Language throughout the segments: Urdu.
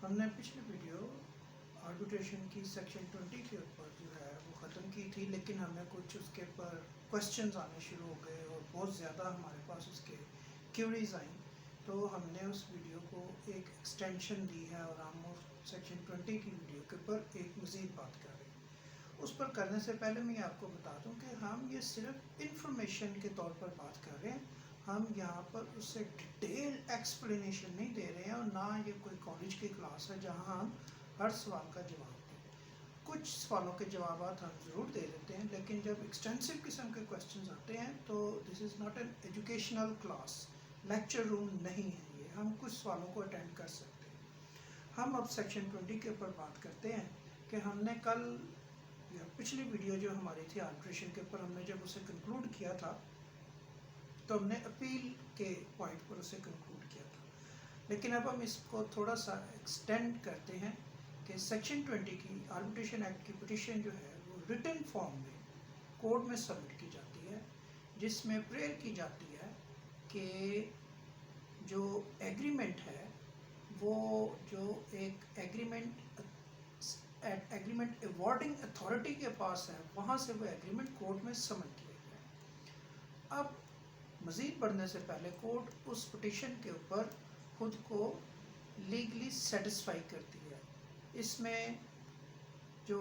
ہم نے پچھلی ویڈیو آربیٹریشن کی سیکشن 20 کے اوپر جو ہے وہ ختم کی تھی، لیکن ہمیں کچھ اس کے اوپر کوشچنز آنے شروع ہو گئے اور بہت زیادہ ہمارے پاس اس کے کیوریز آئیں، تو ہم نے اس ویڈیو کو ایک ایکسٹینشن دی ہے اور ہم اس سیکشن 20 کی ویڈیو کے اوپر ایک مزید بات کر رہے ہیں۔ اس پر کرنے سے پہلے میں آپ کو بتا دوں کہ ہم یہ صرف انفارمیشن کے طور پر بات کر رہے ہیں، ہم یہاں پر اس سے ڈیٹیل ایکسپلینیشن نہیں دے رہے ہیں، اور نہ یہ کوئی کالج کی کلاس ہے جہاں ہم ہر سوال کا جواب دیں۔ کچھ سوالوں کے جوابات ہم ضرور دے دیتے ہیں، لیکن جب ایکسٹینسو قسم کے کوشچنز آتے ہیں تو this is not an educational class, lecture room نہیں ہے یہ، ہم کچھ سوالوں کو اٹینڈ کر سکتے ہیں۔ ہم اب سیکشن 20 کے اوپر بات کرتے ہیں کہ ہم نے کل یا پچھلی ویڈیو جو ہماری تھی آربیٹریشن کے اوپر، ہم نے جب اسے کنکلوڈ کیا تھا تو ہم نے اپیل کے پوائنٹ پر اسے کنکلوڈ کیا تھا، لیکن اب ہم اس کو تھوڑا سا ایکسٹینڈ کرتے ہیں کہ سیکشن 20 کی آربیٹریشن ایکٹ کی پٹیشن جو ہے وہ ریٹن فارم میں کورٹ میں سبمٹ کی جاتی ہے، جس میں پریئر کی جاتی ہے کہ جو ایگریمنٹ ہے وہ جو ایک ایگریمنٹ ایوارڈنگ اتھارٹی کے پاس ہے، وہاں سے وہ ایگریمنٹ کورٹ میں سبمٹ کیا گیا۔ اب مزید بڑھنے سے پہلے کورٹ اس پٹیشن کے اوپر خود کو لیگلی سیٹسفائی کرتی ہے، اس میں جو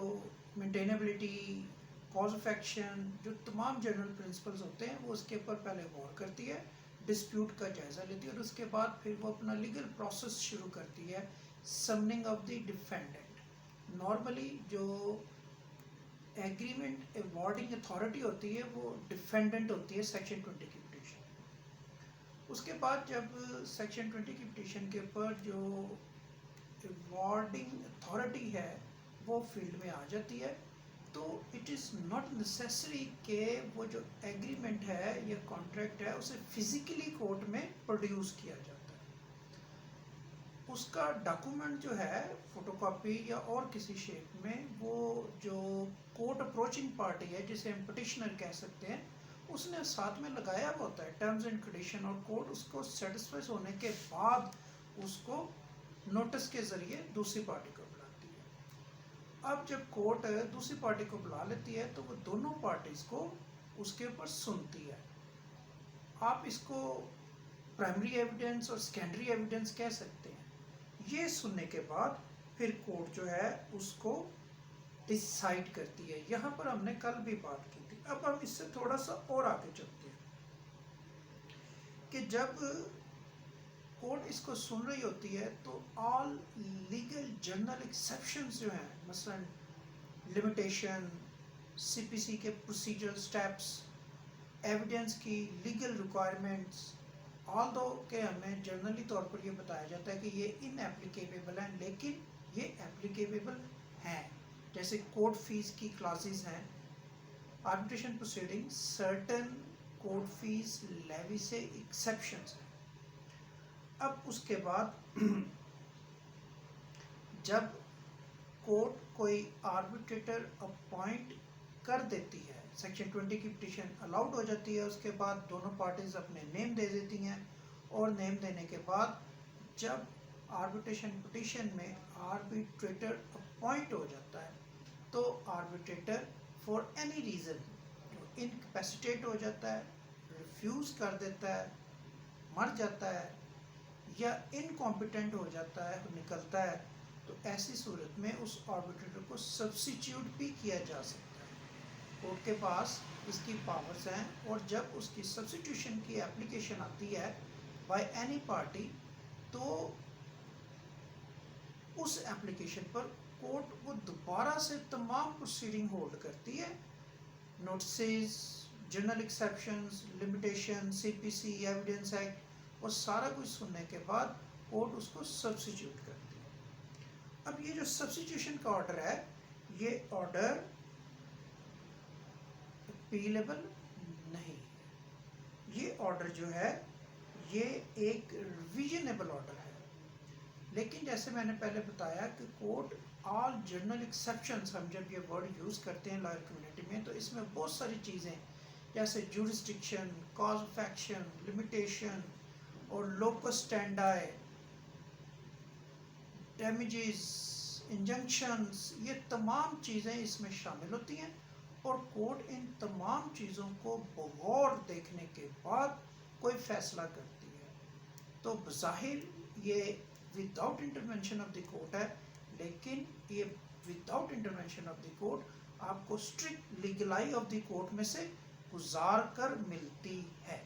مینٹینیبلٹی، کاز آف ایکشن، جو تمام جنرل پرنسپلز ہوتے ہیں وہ اس کے اوپر پہلے غور کرتی ہے، ڈسپیوٹ کا جائزہ لیتی ہے، اور اس کے بعد پھر وہ اپنا لیگل پروسیس شروع کرتی ہے، سمننگ آف دی ڈیفینڈنٹ۔ نارملی جو ایگریمنٹ ایوارڈنگ اتھارٹی ہوتی ہے وہ ڈیفینڈنٹ ہوتی ہے سیکشن 20 کی پٹیشن۔ اس کے بعد جب سیکشن 20 کی پٹیشن کے اوپر جو ایوارڈنگ اتھارٹی ہے وہ فیلڈ میں آ جاتی ہے، تو اٹ از ناٹ نیسیسری کہ وہ جو ایگریمنٹ ہے یا کانٹریکٹ ہے اسے فزیکلی کورٹ میں پروڈیوس کیا جاتا ہے۔ اس کا ڈاکومنٹ جو ہے فوٹو کاپی یا اور کسی شیپ میں، وہ جو کورٹ اپروچنگ پارٹی ہے جسے ہم پٹیشنر کہہ سکتے ہیں، اس نے ساتھ میں لگایا ہوا ہوتا ہے ٹرمز اینڈ کنڈیشن، اور کورٹ اس کو سیٹسفائی ہونے کے بعد اس کو نوٹس کے ذریعے دوسری پارٹی کو بلاتی ہے۔ اب جب کورٹ دوسری پارٹی کو بلا لیتی ہے تو وہ دونوں پارٹیز کو اس کے اوپر سنتی ہے۔ آپ اس کو پرائمری ایویڈنس اور سیکنڈری ایویڈنس کہہ سکتے ہیں۔ یہ سننے کے بعد پھر کورٹ جو ہے اس کو ڈیسائیڈ کرتی ہے۔ یہاں پر ہم نے کل بھی بات کی تھی، اب ہم اس سے تھوڑا سا اور آگے چلتے ہیں کہ جب کورٹ اس کو سن رہی ہوتی ہے تو آل لیگل جرنل ایکسیپشنز جو ہیں، مثلا لمیٹیشن، سی پی سی کے پروسیجرل سٹیپس، ایویڈنس کی لیگل ریکوائرمنٹس، آل دو کہ ہمیں جرنلی طور پر یہ بتایا جاتا ہے کہ یہ ان ایپلیکیبل ہیں، لیکن یہ ایپلیکیبل ہیں۔ جیسے کورٹ فیس کی کلاسز ہیں، arbitration proceeding certain court fee levy سے ایکسیپشنز ہیں۔ اب اس کے بعد جب کورٹ کوئی آربیٹریٹر اپوائنٹ کر دیتی ہے، سیکشن 20 کی پٹیشن الاؤڈ ہو جاتی ہے، اس کے بعد دونوں پارٹیز اپنے نیم دے دیتی ہیں، اور نیم دینے کے بعد جب آربیٹریشن پٹیشن میں آربیٹریٹر اپوائنٹ ہو جاتا ہے تو آربیٹریٹر فار اینی ریزن انکیپیسیٹیٹ ہو جاتا ہے، ریفیوز کر دیتا ہے، مر جاتا ہے، یا انکمپیٹنٹ ہو جاتا ہے، نکلتا ہے، تو ایسی صورت میں اس آربیٹریٹر کو سبسٹیٹیوٹ بھی کیا جا سکتا ہے۔ کورٹ کے پاس اس کی پاورز ہیں، اور جب اس کی سبسٹیوشن کی اپلیکیشن آتی ہے بائی اینی پارٹی، تو اس اپلیکیشن پر کورٹ وہ دوبارہ سے تمام پروسیڈنگ ہولڈ کرتی ہے، نوٹسز، جرنل ایکسیپشنز، لمیٹیشن، سی پی سی، ایویڈنس ایکٹ، اور سارا کچھ سننے کے بعد کورٹ اس کو سبسٹیٹیوٹ کرتی ہے۔ اب یہ جو سبسٹیٹیوشن کا آرڈر ہے، یہ آرڈر اپیلیبل نہیں ہے۔ یہ آرڈر جو ہے یہ ایک ریویژنیبل آرڈر ہے، لیکن جیسے میں نے پہلے بتایا کہ کورٹ آل جرنل ایکسیپشنز، ہم جب یہ ورڈ یوز کرتے ہیں لائر کمیونٹی میں تو اس میں بہت ساری چیزیں جیسے jurisdiction, cause of action, limitation اور لوکس اسٹینڈائی، ڈیمیجز، انجنکشنز، یہ تمام چیزیں اس میں شامل ہوتی ہیں، اور کورٹ ان تمام چیزوں کو بغور دیکھنے کے بعد کوئی فیصلہ کرتی ہے. تو بظاہر یہ without intervention of the court ہے، لیکن یہ without intervention of the court آپ کو strict legal eye of the court میں سے گزار کر ملتی ہے.